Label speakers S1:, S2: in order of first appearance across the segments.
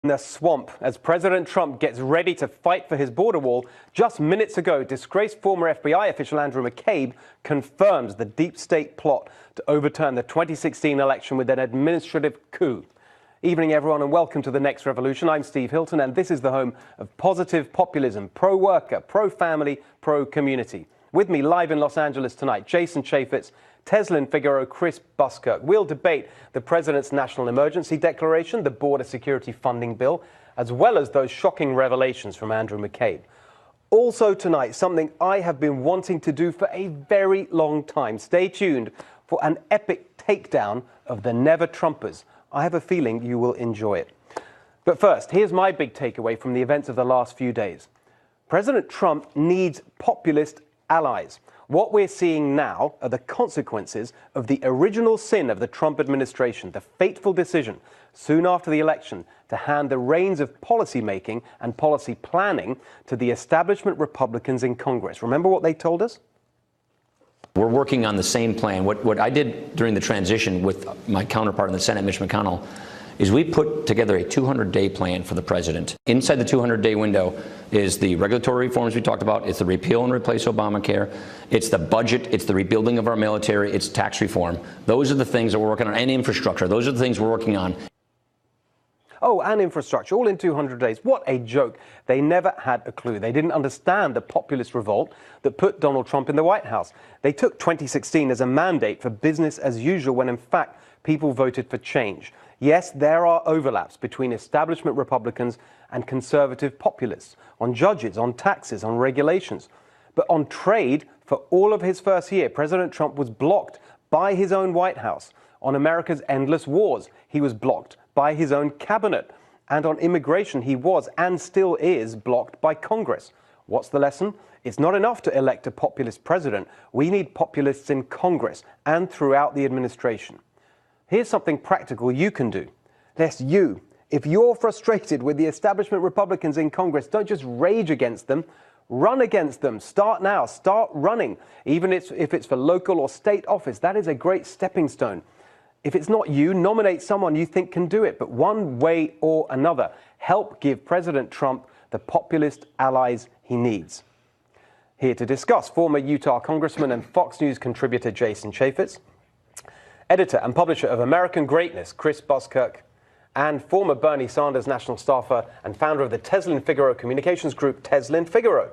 S1: The swamp as President Trump gets ready to fight for his border wall. Just minutes ago, disgraced former FBI official Andrew McCabe confirms the deep state plot to overturn the 2016 election with an administrative coup. Evening, everyone, and welcome to The Next Revolution. I'm Steve Hilton, and this is the home of positive populism, pro-worker, pro-family, pro-community. With me live in Los Angeles tonight, Jason Chaffetz, Teslin Figueroa, Chris Buskirk. We'll debate the president's national emergency declaration, the border security funding bill, as well as those shocking revelations from Andrew McCabe. Also tonight, something I have been wanting to do for a very long time. Stay tuned for an epic takedown of the Never Trumpers. I have a feeling you will enjoy it. But first, here's my big takeaway from the events of the last few days. President Trump needs populist allies. What we're seeing now are the consequences of the original sin of the Trump administration, the fateful decision soon after the election to hand the reins of policymaking and policy planning to the establishment Republicans in Congress. Remember what they told us?
S2: We're working on the same plan. What I did during the transition with my counterpart in the Senate, Mitch McConnell, is we put together a 200-day plan for the president. Inside the 200-day window is the regulatory reforms we talked about. It's the repeal and replace Obamacare. It's the budget. It's the rebuilding of our military. It's tax reform. Those are the things that we're working on, and infrastructure. Those are the things we're working on.
S1: Oh, and infrastructure, all in 200 days. What a joke. They never had a clue. They didn't understand the populist revolt that put Donald Trump in the White House. They took 2016 as a mandate for business as usual when, in fact, people voted for change. Yes, there are overlaps between establishment Republicans and conservative populists on judges, on taxes, on regulations. But on trade, for all of his first year, President Trump was blocked by his own White House. On America's endless wars, he was blocked by his own cabinet. And on immigration, he was and still is blocked by Congress. What's the lesson? It's not enough to elect a populist president. We need populists in Congress and throughout the administration. Here's something practical you can do. Yes, you. If you're frustrated with the establishment Republicans in Congress, don't just rage against them. Run against them. Start now. Start running. Even if it's for local or state office, that is a great stepping stone. If it's not you, nominate someone you think can do it. But one way or another, help give President Trump the populist allies he needs. Here to discuss, former Utah Congressman and Fox News contributor Jason Chaffetz, editor and publisher of American Greatness, Chris Buskirk, and former Bernie Sanders national staffer and founder of the Teslin Figueroa communications group, Teslin Figueroa.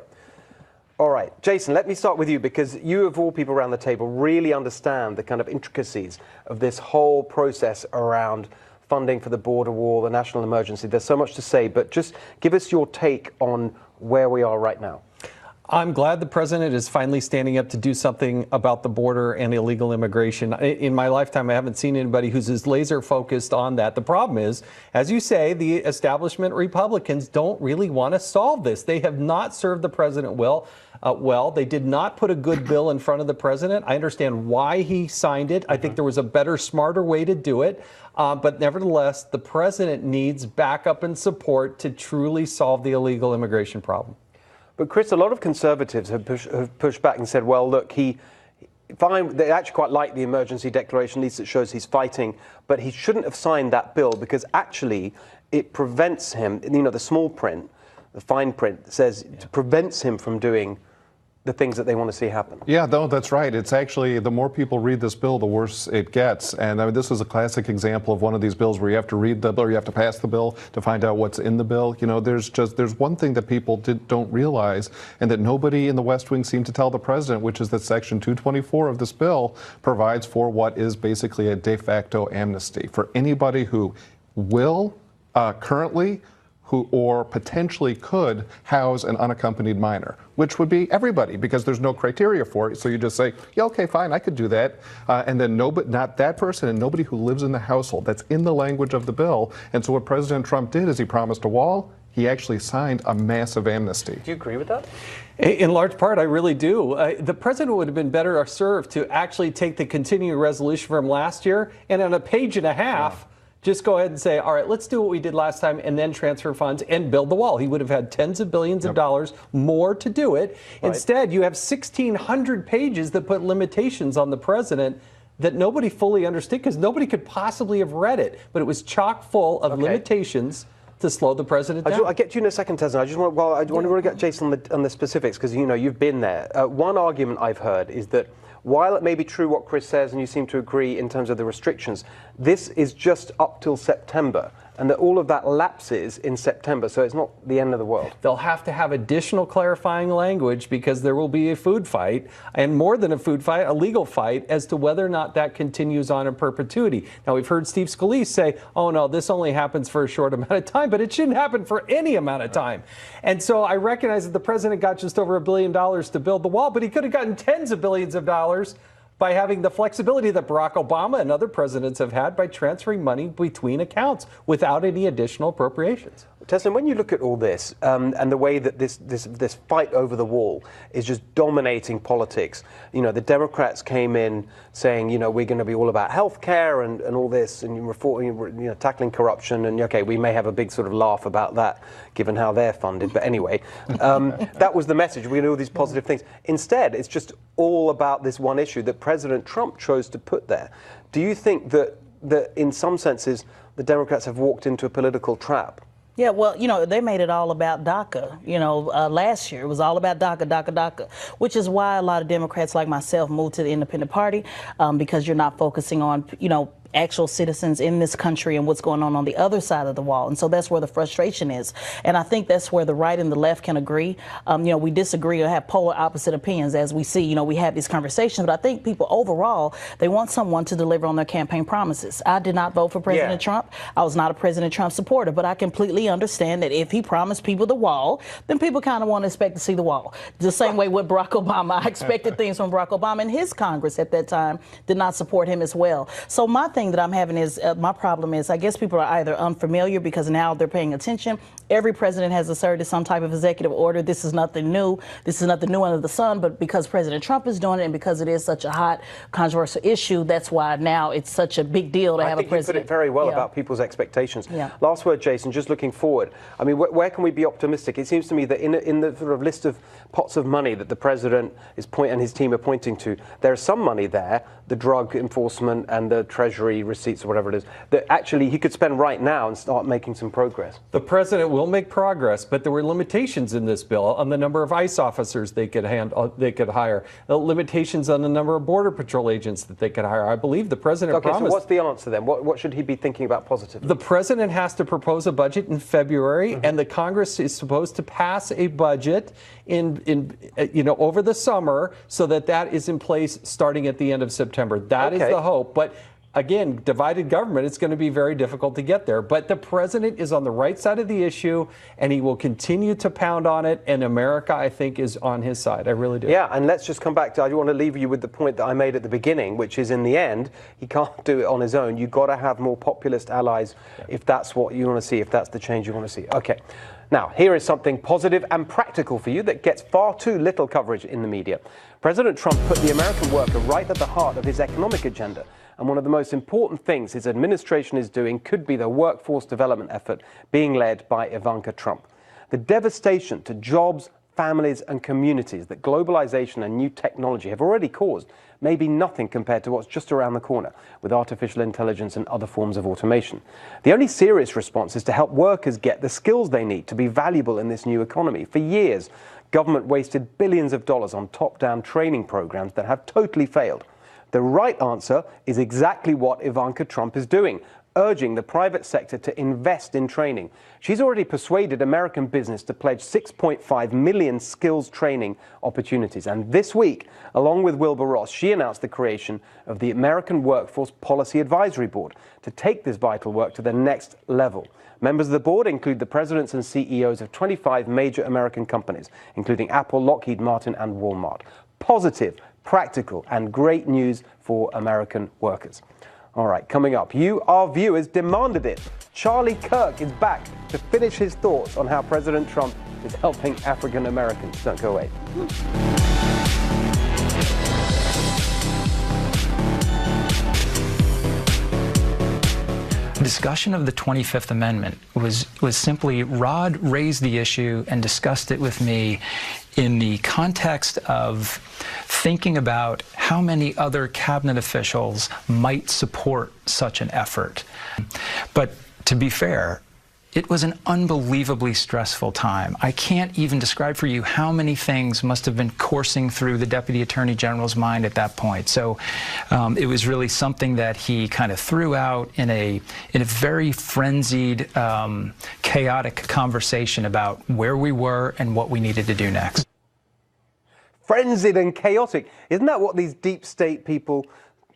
S1: All right, Jason, let me start with you because you, of all people around the table, really understand the kind of intricacies of this whole process around funding for the border wall, the national emergency. There's so much to say, but just give us your take on where we are right now.
S3: I'm glad the president is finally standing up to do something about the border and illegal immigration. In my lifetime, I haven't seen anybody who's as laser focused on that. The problem is, as you say, the establishment Republicans don't really want to solve this. They have not served the president well. They did not put a good bill in front of the president. I understand why he signed it. I think there was a better, smarter way to do it. But nevertheless, the president needs backup and support to truly solve the illegal immigration problem.
S1: But Chris, a lot of conservatives have pushed back and said, well, look, they actually quite like the emergency declaration, at least it shows he's fighting, but he shouldn't have signed that bill because actually it prevents him, the small print, the fine print says it prevents him from doing the things that they want to see happen.
S4: Yeah, no, that's right. It's actually, the more people read this bill, the worse it gets. And I mean, this is a classic example of one of these bills where you have to read the bill, or you have to pass the bill to find out what's in the bill. There's one thing that people don't realize, and that nobody in the West Wing seemed to tell the president, which is that Section 224 of this bill provides for what is basically a de facto amnesty for anybody who will currently or potentially could house an unaccompanied minor, which would be everybody, because there's no criteria for it. So you just say, yeah, okay, fine, I could do that. And then not that person and nobody who lives in the household. That's in the language of the bill. And so what President Trump did is he promised a wall. He actually signed a massive amnesty.
S1: Do you agree with that?
S3: In large part, I really do. The president would have been better served to actually take the continuing resolution from last year and on a page and a half, just go ahead and say, all right, let's do what we did last time and then transfer funds and build the wall. He would have had tens of billions of dollars more to do it. Right. Instead, you have 1,600 pages that put limitations on the president that nobody fully understood because nobody could possibly have read it. But it was chock full of limitations to slow the president down.
S1: I'll get to you in a second, Tesna. I want to get Jason on the specifics, because you've been there. One argument I've heard is that while it may be true what Chris says, and you seem to agree in terms of the restrictions, this is just up till September, and that all of that lapses in September, so it's not the end of the world.
S3: They'll have to have additional clarifying language, because there will be a food fight, and more than a food fight, a legal fight, as to whether or not that continues on in perpetuity. Now, we've heard Steve Scalise say, oh no, this only happens for a short amount of time, but it shouldn't happen for any amount of time. And so I recognize that the president got just over $1 billion to build the wall, but he could have gotten tens of billions of dollars by having the flexibility that Barack Obama and other presidents have had by transferring money between accounts without any additional appropriations.
S1: Tesla, when you look at all this and the way that this fight over the wall is just dominating politics, the Democrats came in saying, we're going to be all about health care and all this, and reform, tackling corruption, and okay, we may have a big sort of laugh about that given how they're funded, but anyway, that was the message. We do all these positive things. Instead, it's just all about this one issue that President Trump chose to put there. Do you think that in some senses the Democrats have walked into a political trap?
S5: Yeah, well, they made it all about DACA. Last year it was all about DACA, which is why a lot of Democrats like myself moved to the Independent Party, because you're not focusing on, actual citizens in this country and what's going on the other side of the wall. And so that's where the frustration is. And I think that's where the right and the left can agree. We disagree or have polar opposite opinions, as we see, we have these conversations. But I think people overall, they want someone to deliver on their campaign promises. I did not vote for President Trump. I was not a President Trump supporter, but I completely understand that if he promised people the wall, then people kind of want to expect to see the wall. The same way with Barack Obama. I expected things from Barack Obama, and his Congress at that time did not support him as well. So my thing that I'm having is, my problem is, I guess people are either unfamiliar because now they're paying attention. Every president has asserted some type of executive order. This is nothing new. This is nothing new under the sun, but because President Trump is doing it and because it is such a hot, controversial issue, that's why now it's such a big deal to have a president.
S1: I think you put it very well about people's expectations. Last word, Jason, just looking forward. I mean, where can we be optimistic? It seems to me that in the sort of list of pots of money that the president and his team are pointing to, there is some money there, the drug enforcement and the Treasury receipts or whatever it is, that actually he could spend right now and start making some progress.
S3: The president will make progress, but there were limitations in this bill on the number of ICE officers they could hire, limitations on the number of Border Patrol agents that they could hire. I believe the president promised.
S1: So what's the answer then? What should he be thinking about positively?
S3: The president has to propose a budget in February, and the Congress is supposed to pass a budget over the summer, so that is in place starting at the end of September. That is the hope. But again, divided government, it's going to be very difficult to get there. But the president is on the right side of the issue, and he will continue to pound on it. And America, I think, is on his side. I really do.
S1: Yeah, and let's just come back to, I want to leave you with the point that I made at the beginning, which is in the end, he can't do it on his own. You've got to have more populist allies if that's what you want to see, if that's the change you want to see. Okay. Now, here is something positive and practical for you that gets far too little coverage in the media. President Trump put the American worker right at the heart of his economic agenda. And one of the most important things his administration is doing could be the workforce development effort being led by Ivanka Trump. The devastation to jobs, families and communities that globalization and new technology have already caused may be nothing compared to what's just around the corner with artificial intelligence and other forms of automation. The only serious response is to help workers get the skills they need to be valuable in this new economy. For years, government wasted billions of dollars on top-down training programs that have totally failed. The right answer is exactly what Ivanka Trump is doing, urging the private sector to invest in training. She's already persuaded American business to pledge 6.5 million skills training opportunities. And this week, along with Wilbur Ross, she announced the creation of the American Workforce Policy Advisory Board to take this vital work to the next level. Members of the board include the presidents and CEOs of 25 major American companies, including Apple, Lockheed Martin, and Walmart. Positive, practical, and great news for American workers. All right, coming up, you, our viewers, demanded it. Charlie Kirk is back to finish his thoughts on how President Trump is helping African Americans. Don't go away.
S6: Discussion of the 25th Amendment was simply Rod raised the issue and discussed it with me in the context of thinking about how many other cabinet officials might support such an effort. But to be fair, it was an unbelievably stressful time. I can't even describe for you how many things must have been coursing through the Deputy Attorney General's mind at that point. So it was really something that he kind of threw out in a very frenzied, chaotic conversation about where we were and what we needed to do next.
S1: Frenzied and chaotic. Isn't that what these deep state people,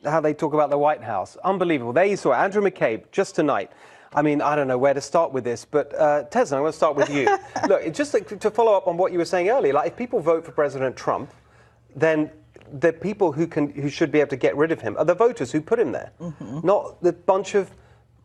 S1: how they talk about the White House? Unbelievable. There you saw Andrew McCabe just tonight. I mean, I don't know where to start with this, but Tesla, I'm going to start with you. Look, just to follow up on what you were saying earlier, like if people vote for President Trump, then the people who should be able to get rid of him are the voters who put him there, not the bunch of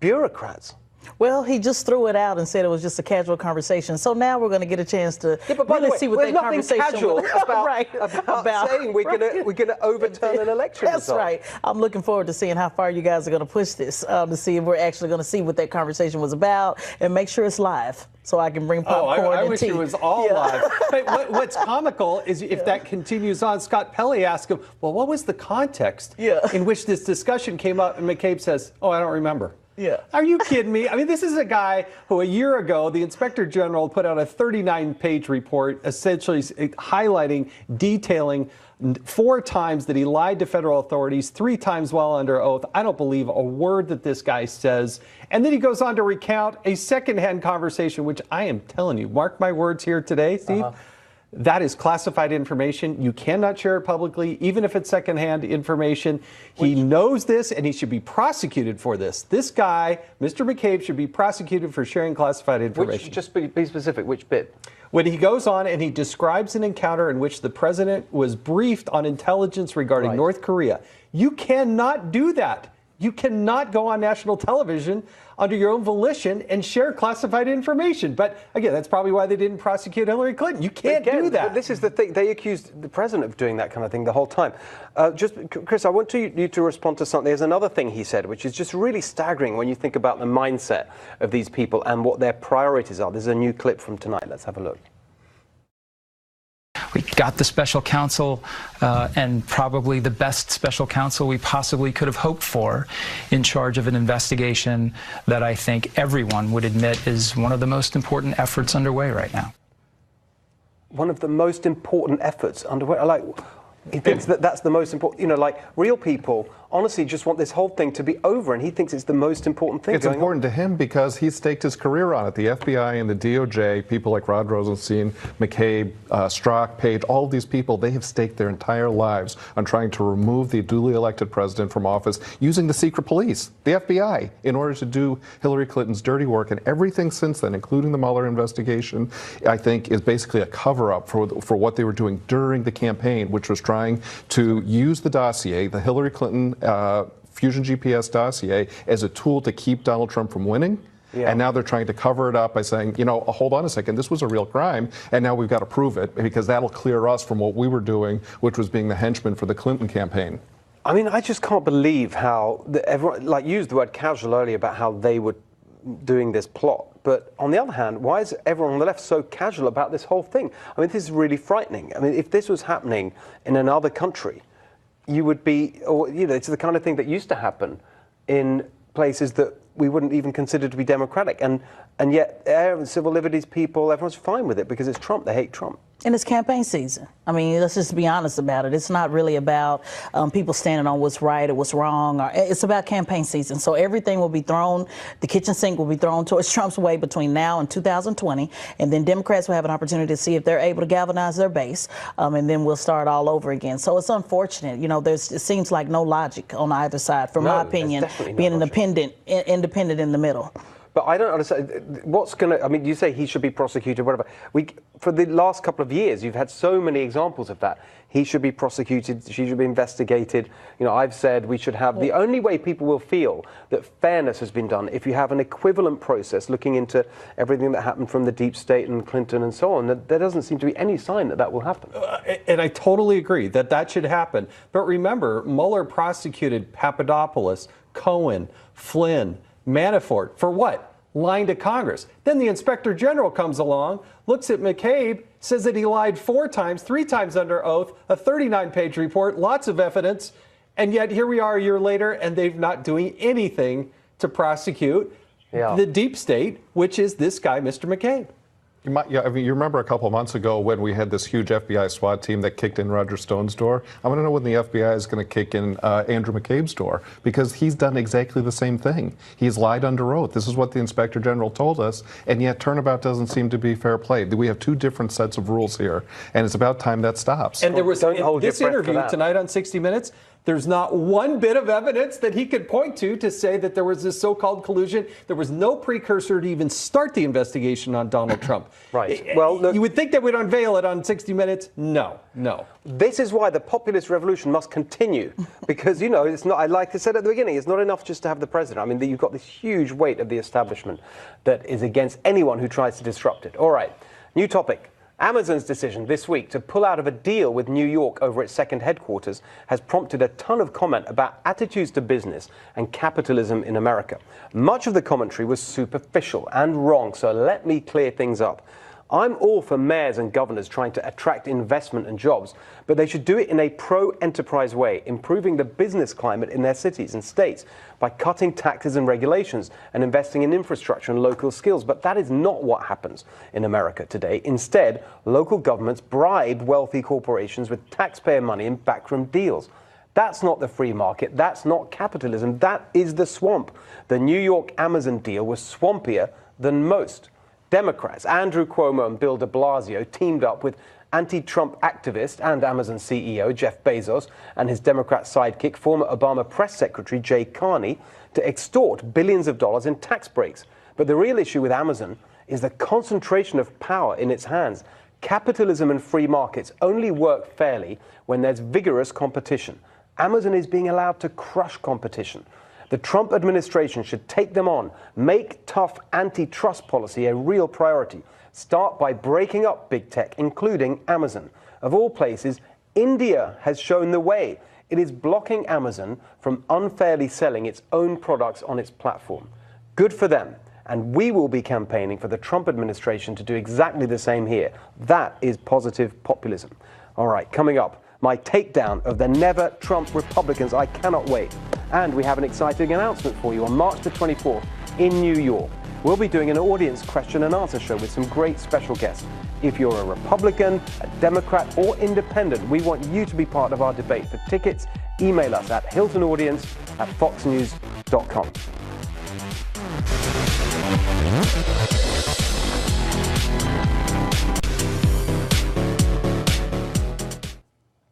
S1: bureaucrats.
S5: Well, he just threw it out and said it was just a casual conversation. So now we're going to get a chance to really see what that conversation
S1: casual
S5: was
S1: about saying we're going to overturn an election
S5: That's
S1: result.
S5: right. I'm looking forward to seeing how far you guys are going to push this to see if we're actually going to see what that conversation was about and make sure it's live so I can bring popcorn
S3: I
S5: and
S3: wish
S5: tea.
S3: it was all live. But what's comical is if that continues on, Scott Pelley asked him, well, what was the context in which this discussion came up? And McCabe says, oh, I don't remember.
S5: Yeah.
S3: Are you kidding me? I mean, this is a guy who a year ago, the Inspector General put out a 39-page report essentially highlighting, detailing 4 times that he lied to federal authorities, 3 times while under oath. I don't believe a word that this guy says. And then he goes on to recount a secondhand conversation, which I am telling you, mark my words here today, Steve. That is classified information. You cannot share it publicly, even if it's secondhand information. He knows this, and he should be prosecuted for this. This guy, Mr. McCabe, should be prosecuted for sharing classified information.
S1: Just be specific, which bit?
S3: When he goes on and he describes an encounter in which the president was briefed on intelligence regarding North Korea. You cannot do that. You cannot go on national television under your own volition and share classified information. But again, that's probably why they didn't prosecute Hillary Clinton. You can't do that.
S1: But this is the thing. They accused the president of doing that kind of thing the whole time. Chris, I want you to respond to something. There's another thing he said, which is just really staggering when you think about the mindset of these people and what their priorities are. There's a new clip from tonight. Let's have a look.
S6: We got the special counsel and probably the best special counsel we possibly could have hoped for in charge of an investigation that I think everyone would admit is one of the most important efforts underway right now.
S1: One of the most important efforts underway. Like, he thinks that that's the most important. You know, like real people honestly just want this whole thing to be over, and he thinks it's the most important thing.
S4: It's important to him because he staked his career on it. The FBI and the DOJ, people like Rod Rosenstein, McCabe, Strzok, Page, all of these people, they have staked their entire lives on trying to remove the duly elected president from office using the secret police, the FBI, in order to do Hillary Clinton's dirty work. And everything since then, including the Mueller investigation, I think is basically a cover-up for what they were doing during the campaign, which was trying to use the dossier, the Hillary Clinton Fusion GPS dossier, as a tool to keep Donald Trump from winning. Yeah. And now they're trying to cover it up by saying, you know, hold on a second, this was a real crime, and now we've got to prove it because that'll clear us from what we were doing, which was being the henchman for the Clinton campaign.
S1: I mean, I just can't believe how everyone, like, used the word casual earlier about how they were doing this plot. But on the other hand, why is everyone on the left so casual about this whole thing? I mean, this is really frightening. I mean, if this was happening in another country, you would be, or, you know, it's the kind of thing that used to happen in places that we wouldn't even consider to be democratic. And yet, civil liberties people, everyone's fine with it because it's Trump. They hate Trump.
S5: And it's campaign season. I mean, let's just be honest about it. It's not really about people standing on what's right or what's wrong. It's about campaign season. So everything will be thrown, the kitchen sink will be thrown towards Trump's way between now and 2020. And then Democrats will have an opportunity to see if they're able to galvanize their base. And then we'll start all over again. So it's unfortunate. You know, it seems like no logic on either side, from my opinion, being independent in the middle.
S1: But I don't understand what's going to, I mean, you say he should be prosecuted, whatever. For the last couple of years, you've had so many examples of that. He should be prosecuted, she should be investigated. You know, I've said we should have, the only way people will feel that fairness has been done, if you have an equivalent process looking into everything that happened from the deep state and Clinton and so on. There doesn't seem to be any sign that that will happen.
S3: And I totally agree that that should happen. But remember, Mueller prosecuted Papadopoulos, Cohen, Flynn, Manafort for what? Lying to Congress. Then the Inspector General comes along, looks at McCabe, says that he lied 4 times, 3 times under oath, a 39-page report, lots of evidence, and yet here we are a year later and they're not doing anything to prosecute the deep state, which is this guy, Mr. McCabe.
S4: I mean, you remember a couple months ago when we had this huge FBI SWAT team that kicked in Roger Stone's door? I want to know when the FBI is going to kick in Andrew McCabe's door, because he's done exactly the same thing. He's lied under oath. This is what the Inspector General told us, and yet turnabout doesn't seem to be fair play. We have two different sets of rules here, and it's about time that stops.
S3: And there was this interview tonight on 60 Minutes. There's not one bit of evidence that he could point to say that there was this so-called collusion. There was no precursor to even start the investigation on Donald Trump.
S1: Right. Well, look,
S3: you would think that we'd unveil it on 60 Minutes. No.
S1: This is why the populist revolution must continue, because, you know, it's not, like I said at the beginning, it's not enough just to have the president. I mean, you've got this huge weight of the establishment that is against anyone who tries to disrupt it. All right, new topic. Amazon's decision this week to pull out of a deal with New York over its second headquarters has prompted a ton of comment about attitudes to business and capitalism in America. Much of the commentary was superficial and wrong, so let me clear things up. I'm all for mayors and governors trying to attract investment and jobs, but they should do it in a pro-enterprise way, improving the business climate in their cities and states by cutting taxes and regulations and investing in infrastructure and local skills. But that is not what happens in America today. Instead, local governments bribe wealthy corporations with taxpayer money in backroom deals. That's not the free market. That's not capitalism. That is the swamp. The New York Amazon deal was swampier than most. Democrats Andrew Cuomo and Bill de Blasio teamed up with anti-Trump activist and Amazon CEO Jeff Bezos and his Democrat sidekick, former Obama press secretary Jay Carney, to extort billions of dollars in tax breaks. But the real issue with Amazon is the concentration of power in its hands. Capitalism and free markets only work fairly when there's vigorous competition. Amazon is being allowed to crush competition. The Trump administration should take them on, make tough antitrust policy a real priority. Start by breaking up big tech, including Amazon. Of all places, India has shown the way. It is blocking Amazon from unfairly selling its own products on its platform. Good for them. And we will be campaigning for the Trump administration to do exactly the same here. That is positive populism. All right, coming up, my takedown of the Never Trump Republicans. I cannot wait. And we have an exciting announcement for you on March the 24th in New York. We'll be doing an audience question and answer show with some great special guests. If you're a Republican, a Democrat, or independent, we want you to be part of our debate. For tickets, email us at hiltonaudience@foxnews.com.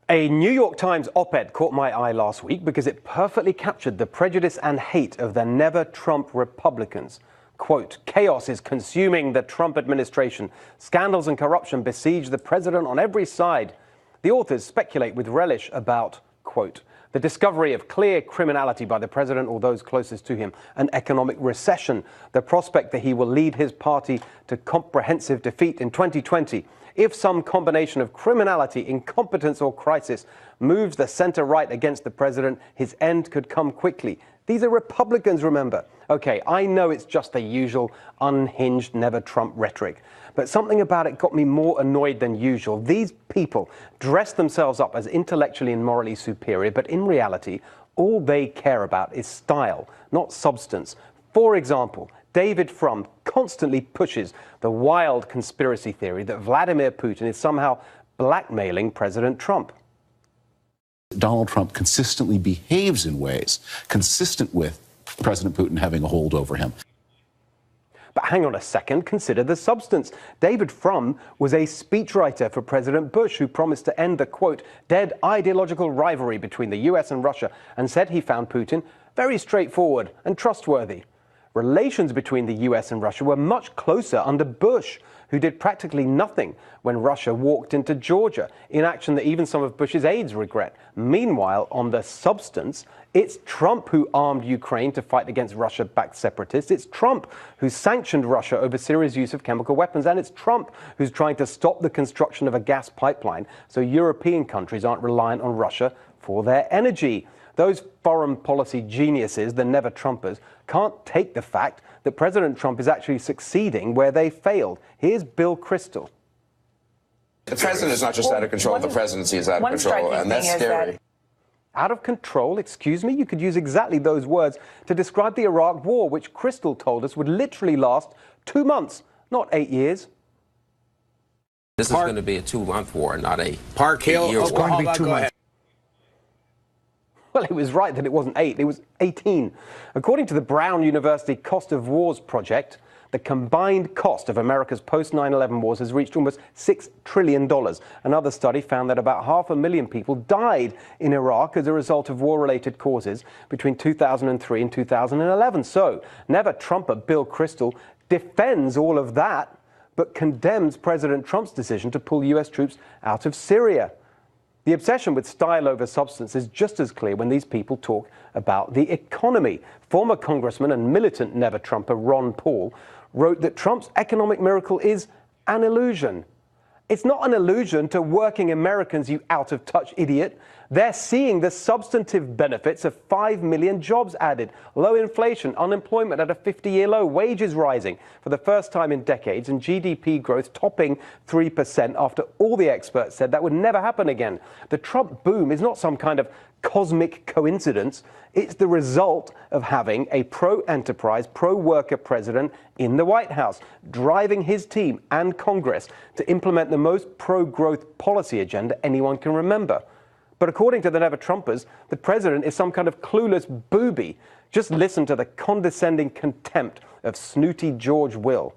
S1: A New York Times op-ed caught my eye last week because it perfectly captured the prejudice and hate of the Never Trump Republicans. Quote, chaos is consuming the Trump administration. Scandals and corruption besiege the president on every side. The authors speculate with relish about, quote, the discovery of clear criminality by the president or those closest to him, an economic recession, the prospect that he will lead his party to comprehensive defeat in 2020. If some combination of criminality, incompetence, or crisis moves the center-right against the president, his end could come quickly. These are Republicans, remember. Okay, I know it's just the usual unhinged never-Trump rhetoric, but something about it got me more annoyed than usual. These people dress themselves up as intellectually and morally superior, but in reality, all they care about is style, not substance. For example, David Frum constantly pushes the wild conspiracy theory that Vladimir Putin is somehow blackmailing President Trump.
S7: Donald Trump consistently behaves in ways consistent with President Putin having a hold over him.
S1: But hang on a second, consider the substance. David Frum was a speechwriter for President Bush who promised to end the, quote, dead ideological rivalry between the US and Russia and said he found Putin very straightforward and trustworthy. Relations between the US and Russia were much closer under Bush, who did practically nothing when Russia walked into Georgia, in action that even some of Bush's aides regret. Meanwhile, on the substance, it's Trump who armed Ukraine to fight against Russia-backed separatists. It's Trump who sanctioned Russia over Syria's use of chemical weapons. And it's Trump who's trying to stop the construction of a gas pipeline so European countries aren't reliant on Russia for their energy. Those foreign policy geniuses, the never-Trumpers, can't take the fact that President Trump is actually succeeding where they failed. Here's Bill Kristol.
S8: The president is not just out of control, the presidency is out of control, and that's scary.
S1: Out of control, excuse me? You could use exactly those words to describe the Iraq War, which Crystal told us would literally last 2 months, not 8 years.
S8: This is going to be a 2-month war, not a
S9: Park Hill,
S8: year war.
S9: Oklahoma. Go ahead.
S1: Well, it was right that it wasn't 8, it was 18. According to the Brown University Cost of Wars project, the combined cost of America's post-9/11 wars has reached almost $6 trillion. Another study found that about 500,000 people died in Iraq as a result of war-related causes between 2003 and 2011. So, never Trumper Bill Kristol defends all of that, but condemns President Trump's decision to pull U.S. troops out of Syria. The obsession with style over substance is just as clear when these people talk about the economy. Former Congressman and militant Never Trumper Ron Paul wrote that Trump's economic miracle is an illusion. It's not an illusion to working Americans, you out-of-touch idiot. They're seeing the substantive benefits of 5 million jobs added, low inflation, unemployment at a 50-year low, wages rising for the first time in decades, and GDP growth topping 3% after all the experts said that would never happen again. The Trump boom is not some kind of cosmic coincidence. It's the result of having a pro-enterprise, pro-worker president in the White House, driving his team and Congress to implement the most pro-growth policy agenda anyone can remember. But according to the Never Trumpers, the president is some kind of clueless booby. Just listen to the condescending contempt of snooty George Will.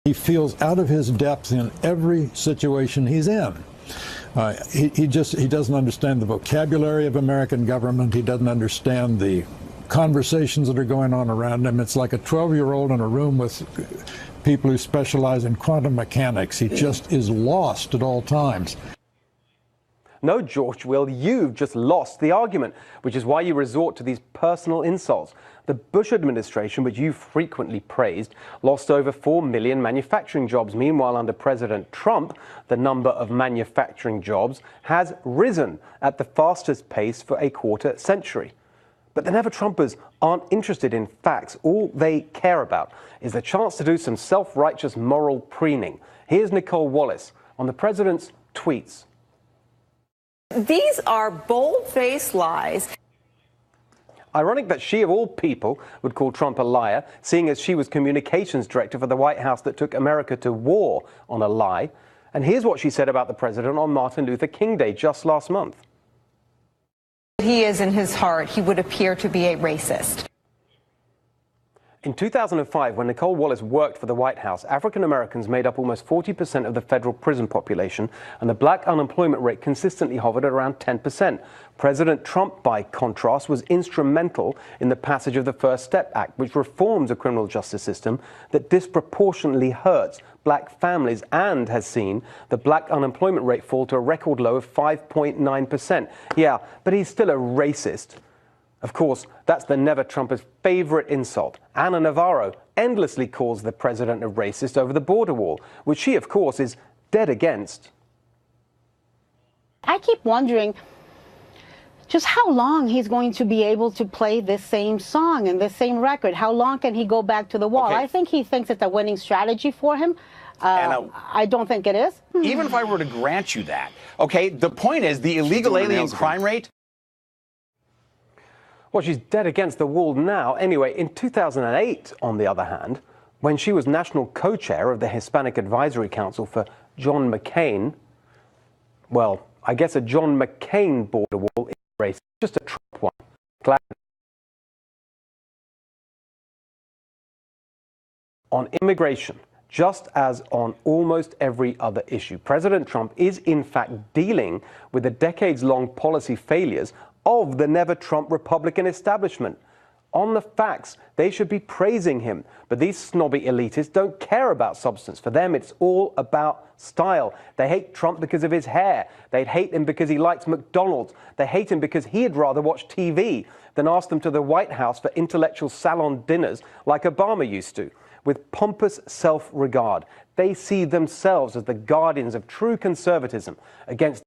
S10: He feels out of his depth in every situation he's in. He doesn't understand the vocabulary of American government. He doesn't understand the conversations that are going on around him. It's like a 12-year-old in a room with people who specialize in quantum mechanics. He just is lost at all times.
S1: No, George Will, you've just lost the argument, which is why you resort to these personal insults. The Bush administration, which you frequently praised, lost over 4 million manufacturing jobs. Meanwhile, under President Trump, the number of manufacturing jobs has risen at the fastest pace for a quarter century. But the Never Trumpers aren't interested in facts. All they care about is the chance to do some self-righteous moral preening. Here's Nicole Wallace on the president's tweets.
S11: These are bold-faced lies.
S1: Ironic that she, of all people, would call Trump a liar, seeing as she was communications director for the White House that took America to war on a lie. And here's what she said about the president on Martin Luther King Day just last month.
S11: He is, in his heart, he would appear to be a racist.
S1: In 2005, when Nicole Wallace worked for the White House, African Americans made up almost 40% of the federal prison population, and the black unemployment rate consistently hovered at around 10%. President Trump, by contrast, was instrumental in the passage of the First Step Act, which reforms a criminal justice system that disproportionately hurts black families and has seen the black unemployment rate fall to a record low of 5.9%. Yeah, but he's still a racist. Of course, that's the Never Trumper's favorite insult. Ana Navarro endlessly calls the president a racist over the border wall, which she, of course, is dead against.
S12: I keep wondering just how long he's going to be able to play this same song and this same record. How long can he go back to the wall?
S9: Okay.
S12: I think he thinks it's a winning strategy for him. I don't think it is.
S9: Even if I were to grant you that, okay, the point is the illegal alien crime rate.
S1: Well, she's dead against the wall now. Anyway, in 2008, on the other hand, when she was national co-chair of the Hispanic Advisory Council for John McCain, well, I guess a John McCain border wall is racist, just a Trump one. Glad. On immigration, just as on almost every other issue, President Trump is in fact dealing with the decades-long policy failures of the Never Trump Republican establishment. On the facts, they should be praising him. But these snobby elitists don't care about substance. For them, it's all about style. They hate Trump because of his hair. They'd hate him because he likes McDonald's. They hate him because he'd rather watch TV than ask them to the White House for intellectual salon dinners like Obama used to. With pompous self-regard, they see themselves as the guardians of true conservatism against